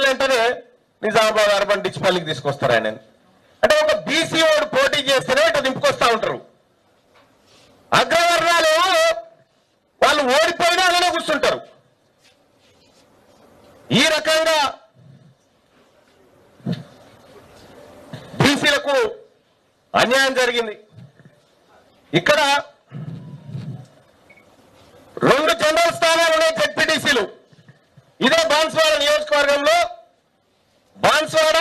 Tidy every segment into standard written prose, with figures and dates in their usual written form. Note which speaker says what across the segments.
Speaker 1: వెంటనే నిజామాబాద్ అర్బన్ డిచ్పల్లికి తీసుకొస్తారు ఆయన. అంటే ఒక బీసీ వాడు పోటీ చేస్తేనే ఇట్లా దింపుకొస్తా ఉంటారు. అగ్రవర్ణాలు వాళ్ళు ఓడిపోయినా అలానే కూర్చుంటారు. ఈ రకంగా బీసీలకు అన్యాయం జరిగింది. ఇక్కడ 2 జనరల్ స్థానాలు ఉన్నాయి జెడ్పీటీసీలు. ఇదే బాన్స్వాడ నియోజకవర్గంలో బాన్స్వాడ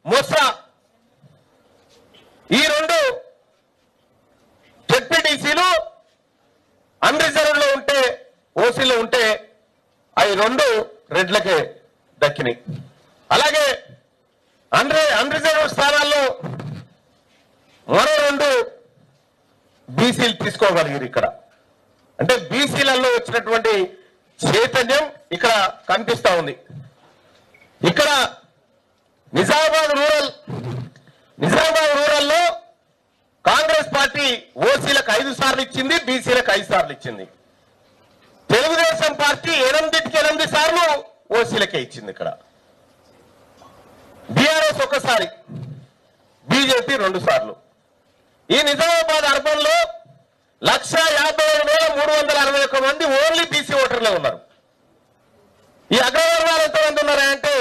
Speaker 1: మొస్రా ఈ 2 జెడ్పీటీసీలు అన్రిజర్వ్డ్ లో ఉంటే ఓసీలో ఉంటే అవి 2 రెడ్లకే దక్కినాయి. అలాగే అన్రిజర్వ్డ్ స్థానాల్లో మరో 2 బీసీలు తీసుకోగలిగారు. ఇక్కడ అంటే బీసీలలో వచ్చినటువంటి చైతన్యం ఇక్కడ కనిపిస్తా ఉంది. ఇక్కడ నిజామాబాద్ రూరల్లో కాంగ్రెస్ పార్టీ ఓసీలకు 5 సార్లు ఇచ్చింది, బీసీలకు 5 సార్లు ఇచ్చింది. తెలుగుదేశం పార్టీ 8 సార్లు ఓసీలకే ఇచ్చింది. ఇక్కడ బీఆర్ఎస్ 1 సారి, బీజేపీ 2 సార్లు. ఈ నిజామాబాద్ అర్బన్ లో 1,57,361 మంది ఓన్లీ బీసీ ఓటర్లే ఉన్నారు. ఈ అగ్రవర్ణాలు ఎంతమంది ఉన్నారంటే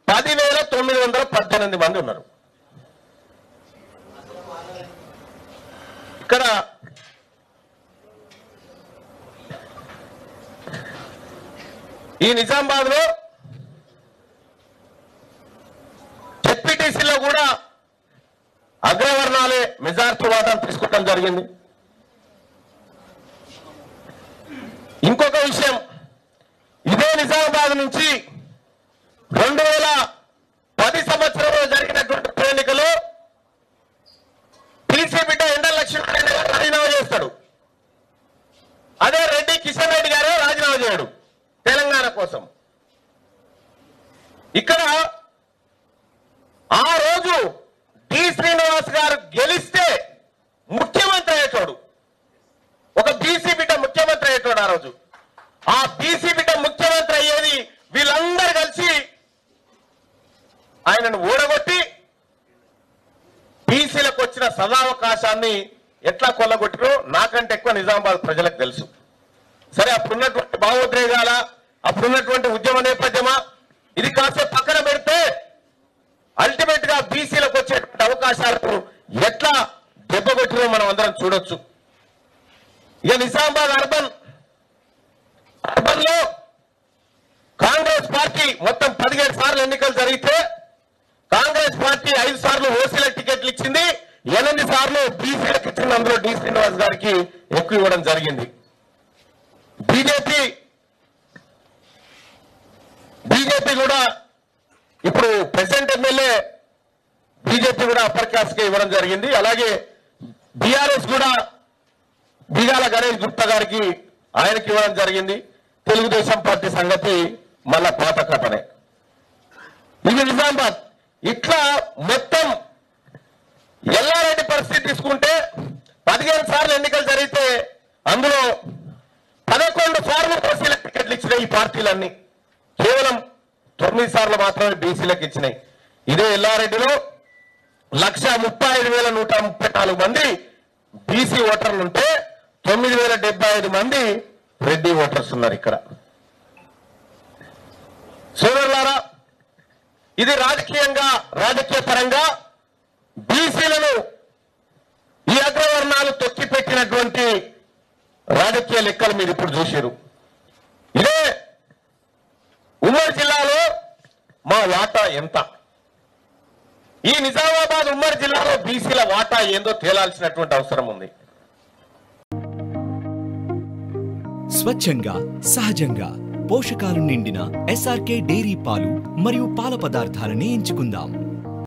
Speaker 1: 10,918 మంది ఉన్నారు. ఇక్కడ ఈ నిజామాబాద్ లో జెడ్పీటీసీలో కూడా అగ్రవర్ణాలే మెజార్టీ వాటాను తీసుకోవడం జరిగింది. ఇంకొక విషయం, ఇదే నిజామాబాద్ నుంచి 2010 సంవత్సరంలో జరిగినటువంటి ఎన్నికలో టీసీ బిడ్డ ఎండల లక్ష్మీనారాయణ గారు రాజీనామా చేస్తాడు. అదే రెడ్డి కిషన్ రెడ్డి గారు రాజీనామా చేయడు తెలంగాణ కోసం. ఇక్కడ ఆ రోజు డి శ్రీనివాస్ గారు గెలిస్తే ముఖ్యమంత్రి అయ్యేటోడు, ఒక బీసీ బిడ్డ ముఖ్యమంత్రి అయ్యేటోడు. ఆ రోజు ఆ బీసీ బిడ్డ ముఖ్యమంత్రి అయ్యేది వీళ్ళందరూ కలిసి ఆయనను ఓడగొట్టి బీసీలకు వచ్చిన సదావకాశాన్ని ఎట్లా కొల్లగొట్టిరో నాకంటే ఎక్కువ నిజామాబాద్ ప్రజలకు తెలుసు. సరే, అప్పుడున్నటువంటి భావోద్రేగాల, అప్పుడున్నటువంటి ఉద్యమ నేపథ్యమా, ఇది కాసేపు పక్కన పెడితే అల్టిమేట్ గా బీసీలకు వచ్చేటువంటి అవకాశాలకు ఎట్లా దెబ్బకొట్టిరో మనం అందరం చూడొచ్చు. ఇక నిజామాబాద్ అర్బన్ లో కాంగ్రెస్ పార్టీ మొత్తం 17 సార్లు ఎన్నికలు జరిగితే కాంగ్రెస్ పార్టీ 5 సార్లు ఓసీలకు టికెట్లు ఇచ్చింది, 8 సార్లు బీసీలకు ఇచ్చింది. అందులో డి శ్రీనివాస్ గారికి ఎక్కువ ఇవ్వడం జరిగింది. బీజేపీ కూడా ఇప్పుడు ప్రెసిడెంట్ ఎమ్మెల్యే బీజేపీ కూడా అప్పర్ క్లాస్ కి ఇవ్వడం జరిగింది. అలాగే బీఆర్ఎస్ కూడా బిగాల గణేష్ గుప్తా గారికి ఆయనకి ఇవ్వడం జరిగింది. తెలుగుదేశం పార్టీ సంగతి మళ్ళా పాత కథనే. ఇది నిజామాబాద్. ఇట్లా మొత్తం ఎల్లారెడ్డి పరిస్థితి తీసుకుంటే 15 సార్లు ఎన్నికలు జరిగితే అందులో 11 సార్లు ఓసీలకు టికెట్లు ఇచ్చినాయి ఈ పార్టీలన్నీ. కేవలం 9 సార్లు మాత్రమే బీసీలకు ఇచ్చినాయి. ఇదే ఎల్లారెడ్డిలో 135,134 మంది బీసీ ఓటర్లు ఉంటే 9,075 మంది రెడ్డి ఓటర్స్ ఉన్నారు ఇక్కడ. సోదరులారా, ఇది రాజకీయ పరంగా బీసీలను ఈ అగ్రవర్ణాలు తొక్కిపెట్టినటువంటి రాజకీయ లెక్కలు మీరు ఇప్పుడు చూశారు. ఇదే ఉమ్మడి జిల్లాలో మా వాటా ఎంత, ఈ నిజామాబాద్ ఉమ్మడి జిల్లాలో బీసీల వాటా ఏందో తేలాల్సినటువంటి అవసరం ఉంది.
Speaker 2: స్వచ్ఛంగా, సహజంగా పోషకాలు నిండిన ఎస్ఆర్కే డైరీ పాలు మరియు పాల పదార్థాలని ఎంచుకుందాం.